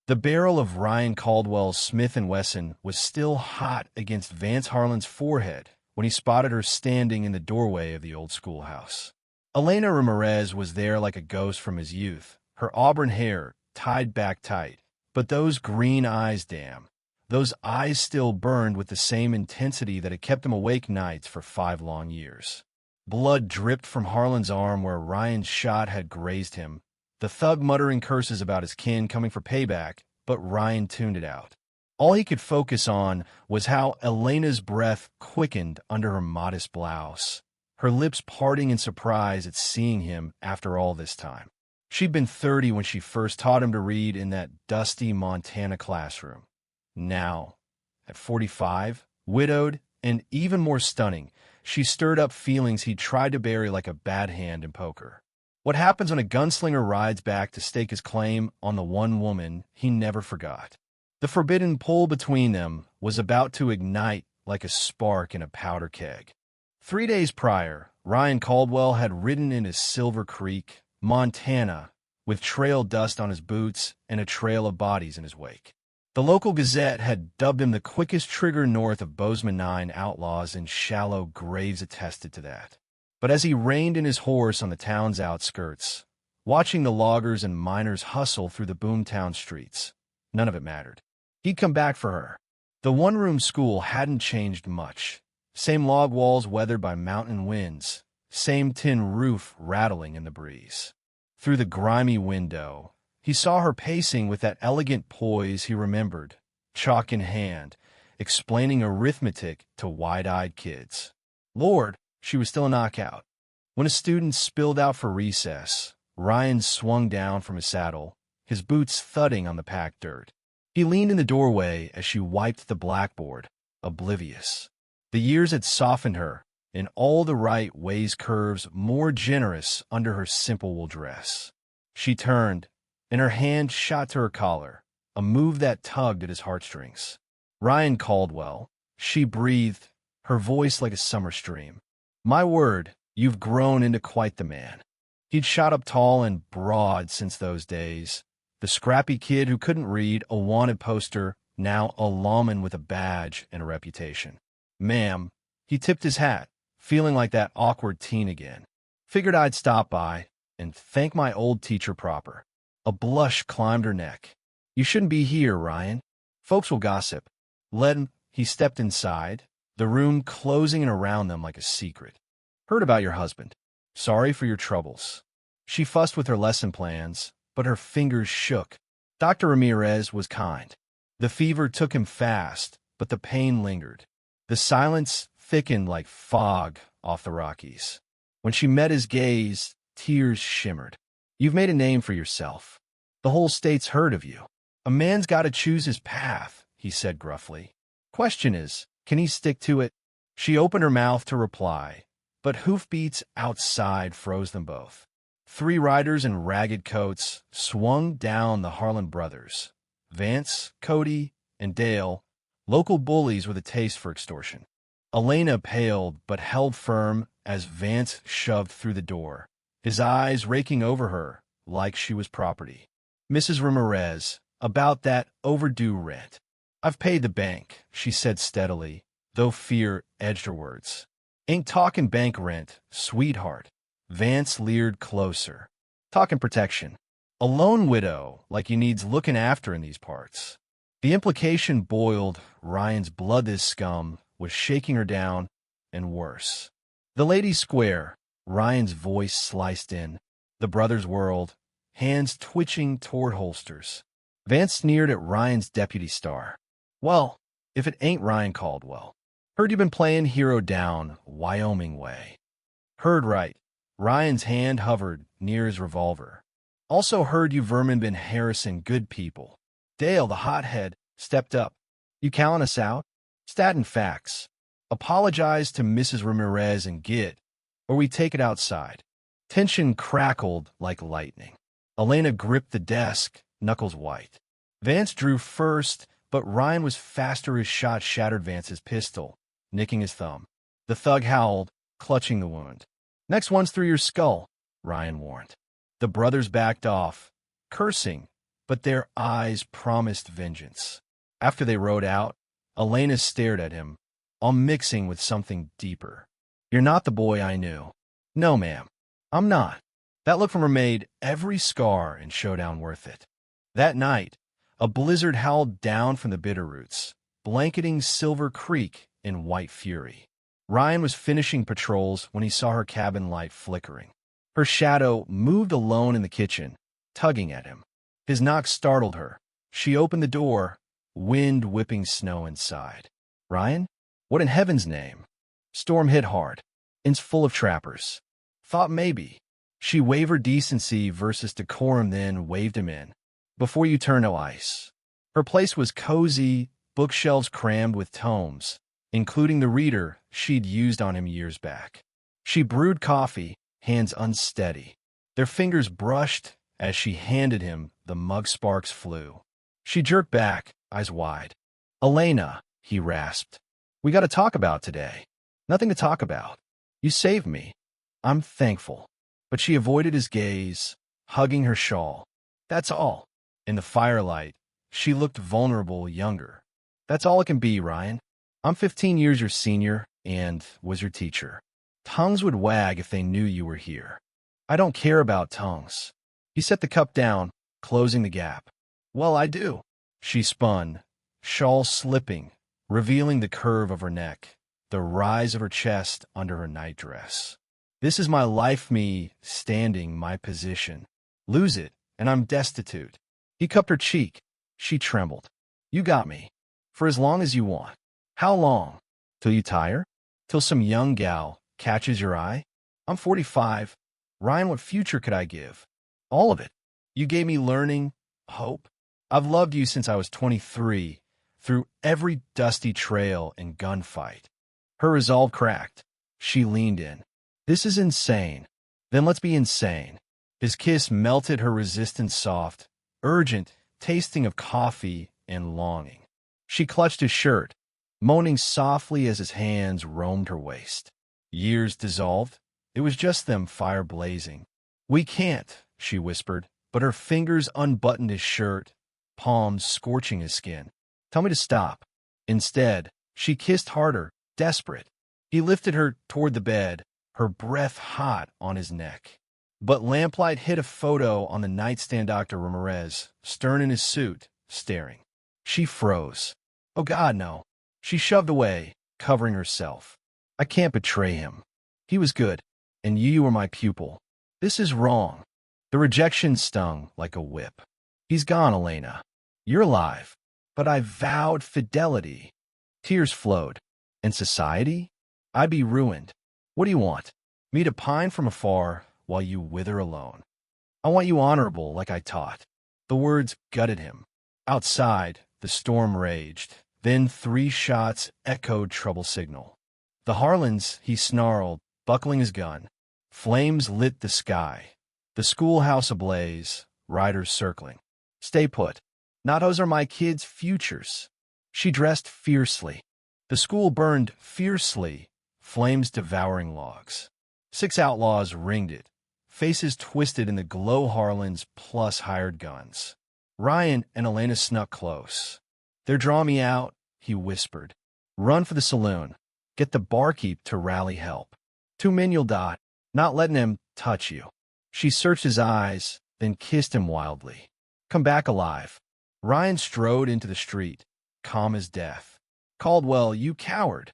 The barrel of Ryan Caldwell's Smith & Wesson was still hot against Vance Harlan's forehead when he spotted her standing in the doorway of the old schoolhouse. Elena Ramirez was there like a ghost from his youth, her auburn hair tied back tight. But those green eyes, damn. Those eyes still burned with the same intensity that had kept him awake nights for 5 long years. Blood dripped from Harlan's arm where Ryan's shot had grazed him, the thug muttering curses about his kin coming for payback, but Ryan tuned it out. All he could focus on was how Elena's breath quickened under her modest blouse, her lips parting in surprise at seeing him after all this time. She'd been 30 when she first taught him to read in that dusty Montana classroom. Now, at 45, widowed, and even more stunning, she stirred up feelings he'd tried to bury like a bad hand in poker. What happens when a gunslinger rides back to stake his claim on the one woman he never forgot? The forbidden pull between them was about to ignite like a spark in a powder keg. 3 days prior, Ryan Caldwell had ridden into Silver Creek, Montana, with trail dust on his boots and a trail of bodies in his wake. The local Gazette had dubbed him the quickest trigger north of Bozeman 9 outlaws, and shallow graves attested to that. But as he reined in his horse on the town's outskirts, watching the loggers and miners hustle through the boomtown streets, none of it mattered. He'd come back for her. The one-room school hadn't changed much. Same log walls weathered by mountain winds, same tin roof rattling in the breeze. Through the grimy window, he saw her pacing with that elegant poise he remembered, chalk in hand, explaining arithmetic to wide-eyed kids. Lord, she was still a knockout. When a student spilled out for recess, Ryan swung down from his saddle, his boots thudding on the packed dirt. He leaned in the doorway as she wiped the blackboard, oblivious. The years had softened her, in all the right ways, curves more generous under her simple wool dress. She turned, and her hand shot to her collar, a move that tugged at his heartstrings. Ryan Caldwell, she breathed, her voice like a summer stream. My word, you've grown into quite the man. He'd shot up tall and broad since those days. The scrappy kid who couldn't read, a wanted poster, now a lawman with a badge and a reputation. Ma'am, he tipped his hat, feeling like that awkward teen again. Figured I'd stop by and thank my old teacher proper. A blush climbed her neck. You shouldn't be here, Ryan. Folks will gossip. He stepped inside, the room closing in around them like a secret. Heard about your husband. Sorry for your troubles. She fussed with her lesson plans, but her fingers shook. Dr. Ramirez was kind. The fever took him fast, but the pain lingered. The silence thickened like fog off the Rockies. When she met his gaze, tears shimmered. You've made a name for yourself. The whole state's heard of you. A man's got to choose his path, he said gruffly. Question is, can he stick to it? She opened her mouth to reply, but hoofbeats outside froze them both. 3 riders in ragged coats swung down the Harlan brothers. Vance, Cody, and Dale, local bullies with a taste for extortion. Elena paled but held firm as Vance shoved through the door, his eyes raking over her like she was property. Mrs. Ramirez, about that overdue rent. I've paid the bank, she said steadily, though fear edged her words. Ain't talking bank rent, sweetheart. Vance leered closer. Talking protection. A lone widow like you needs looking after in these parts. The implication boiled Ryan's blood. This scum was shaking her down, and worse. The ladies square, Ryan's voice sliced in. The brothers whirled, hands twitching toward holsters. Vance sneered at Ryan's deputy star. Well, if it ain't Ryan Caldwell. Heard you been playing hero down Wyoming way. Heard right. Ryan's hand hovered near his revolver. Also heard you vermin been harassing good people. Dale, the hothead, stepped up. You calling us out? Statin' facts. Apologize to Mrs. Ramirez and get, or we take it outside. Tension crackled like lightning. Elena gripped the desk, knuckles white. Vance drew first, but Ryan was faster. His shot shattered Vance's pistol, nicking his thumb. The thug howled, clutching the wound. Next one's through your skull, Ryan warned. The brothers backed off, cursing, but their eyes promised vengeance. After they rode out, Elena stared at him, all mixing with something deeper. "You're not the boy I knew." "No, ma'am, I'm not." That look from her made every scar in Showdown worth it. That night, a blizzard howled down from the Bitterroots, blanketing Silver Creek in white fury. Ryan was finishing patrols when he saw her cabin light flickering. Her shadow moved alone in the kitchen, tugging at him. His knock startled her. She opened the door, wind whipping snow inside. "Ryan? What in heaven's name?" "Storm hit hard. It's full of trappers." "Thought maybe." She wavered decency versus decorum, then waved him in. "Before you turn to ice." Her place was cozy, bookshelves crammed with tomes, including the reader she'd used on him years back. She brewed coffee, hands unsteady. Their fingers brushed as she handed him the mug. Sparks flew. She jerked back, eyes wide. "Elena," he rasped. "We got to talk about today." "Nothing to talk about. You saved me." "I'm thankful." But she avoided his gaze, hugging her shawl. "That's all." In the firelight, she looked vulnerable, younger. "That's all it can be, Ryan. I'm 15 years your senior and was your teacher. Tongues would wag if they knew you were here." "I don't care about tongues." He set the cup down, closing the gap. "Well, I do." She spun, shawl slipping, revealing the curve of her neck, the rise of her chest under her nightdress. "This is my life, me standing my position. Lose it, and I'm destitute." He cupped her cheek. She trembled. "You got me. For as long as you want." "How long?" "Till you tire? Till some young gal catches your eye?" "I'm 45. Ryan, what future could I give?" "All of it. You gave me learning, hope. I've loved you since I was 23, through every dusty trail and gunfight." Her resolve cracked. She leaned in. "This is insane." "Then let's be insane." His kiss melted her resistance, soft, urgent, tasting of coffee and longing. She clutched his shirt, moaning softly as his hands roamed her waist. Years dissolved. It was just them, fire blazing. "We can't," she whispered, but her fingers unbuttoned his shirt, palms scorching his skin. "Tell me to stop." Instead, she kissed harder, desperate. He lifted her toward the bed, her breath hot on his neck. But lamplight hit a photo on the nightstand. Dr. Ramirez, stern in his suit, staring. She froze. "Oh, God, no." She shoved away, covering herself. "I can't betray him. He was good, and you were my pupil. This is wrong." The rejection stung like a whip. "He's gone, Elena. You're alive. But I vowed fidelity." Tears flowed. "And society? I'd be ruined. What do you want? Me to pine from afar while you wither alone?" "I want you honorable like I taught." The words gutted him. Outside, the storm raged. Then 3 shots echoed trouble signal. "The Harlans," he snarled, buckling his gun. Flames lit the sky. The schoolhouse ablaze, riders circling. "Stay put. Not those are my kids' futures." She dressed fiercely. The school burned fiercely, flames devouring logs. 6 outlaws ringed it, faces twisted in the glow. Harlans plus hired guns. Ryan and Elena snuck close. "They're drawing me out," he whispered. "Run for the saloon. Get the barkeep to rally help. 2 men you'll dot, not letting him touch you." She searched his eyes, then kissed him wildly. "Come back alive." Ryan strode into the street, calm as death. "Caldwell, you coward."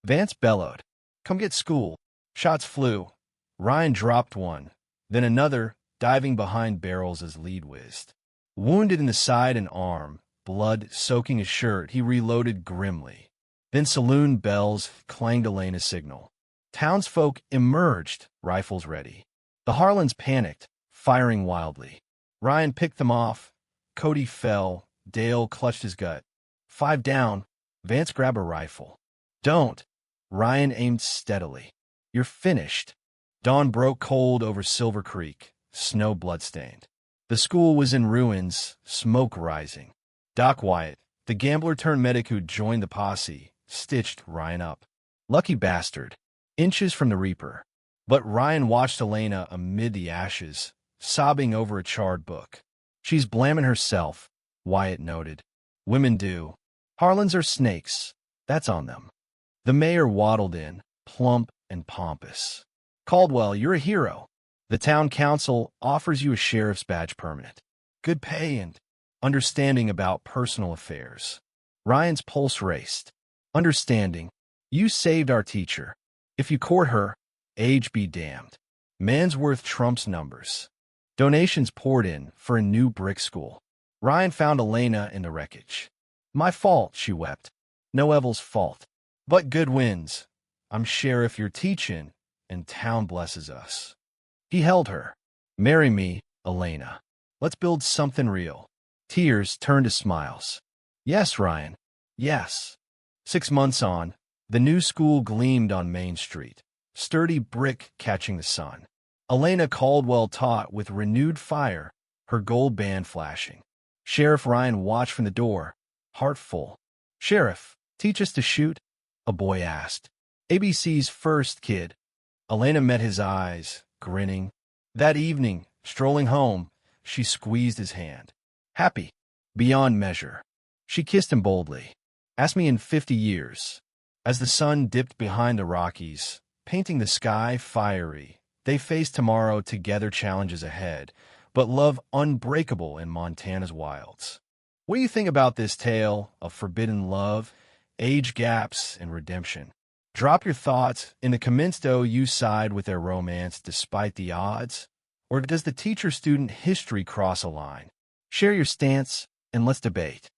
Vance bellowed. "Come get school." Shots flew. Ryan dropped one, then another, diving behind barrels as lead whizzed. Wounded in the side and arm, blood soaking his shirt, he reloaded grimly. Then saloon bells clanged Elena's signal. Townsfolk emerged, rifles ready. The Harlans panicked, firing wildly. Ryan picked them off. Cody fell. Dale clutched his gut. 5 down. Vance grabbed a rifle. "Don't." Ryan aimed steadily. "You're finished." Dawn broke cold over Silver Creek, snow bloodstained. The school was in ruins, smoke rising. Doc Wyatt, the gambler-turned-medic who joined the posse, stitched Ryan up. Lucky bastard. Inches from the Reaper. But Ryan watched Elena amid the ashes, sobbing over a charred book. She's blaming herself, Wyatt noted. Women do. Harlans are snakes. That's on them. The mayor waddled in, plump and pompous. Caldwell, you're a hero. The town council offers you a sheriff's badge permanent. Good pay and understanding about personal affairs. Ryan's pulse raced. Understanding. You saved our teacher. If you court her, age be damned. Man's worth trumps numbers. Donations poured in for a new brick school. Ryan found Elena in the wreckage. My fault, she wept. No Evel's fault. But good wins. I'm sheriff you're teaching, and town blesses us. He held her. Marry me, Elena. Let's build something real. Tears turned to smiles. Yes, Ryan. Yes. 6 months on, the new school gleamed on Main Street, sturdy brick catching the sun. Elena Caldwell taught with renewed fire, her gold band flashing. Sheriff Ryan watched from the door, heart full. Sheriff, teach us to shoot? A boy asked. ABC's first kid. Elena met his eyes, grinning. That evening, strolling home, she squeezed his hand. Happy, beyond measure. She kissed him boldly. Ask me in 50 years. As the sun dipped behind the Rockies, painting the sky fiery, they faced tomorrow together, challenges ahead, but love unbreakable in Montana's wilds. What do you think about this tale of forbidden love, age gaps, and redemption? Drop your thoughts in the comments. Do you side with their romance despite the odds? Or does the teacher-student history cross a line? Share your stance and let's debate.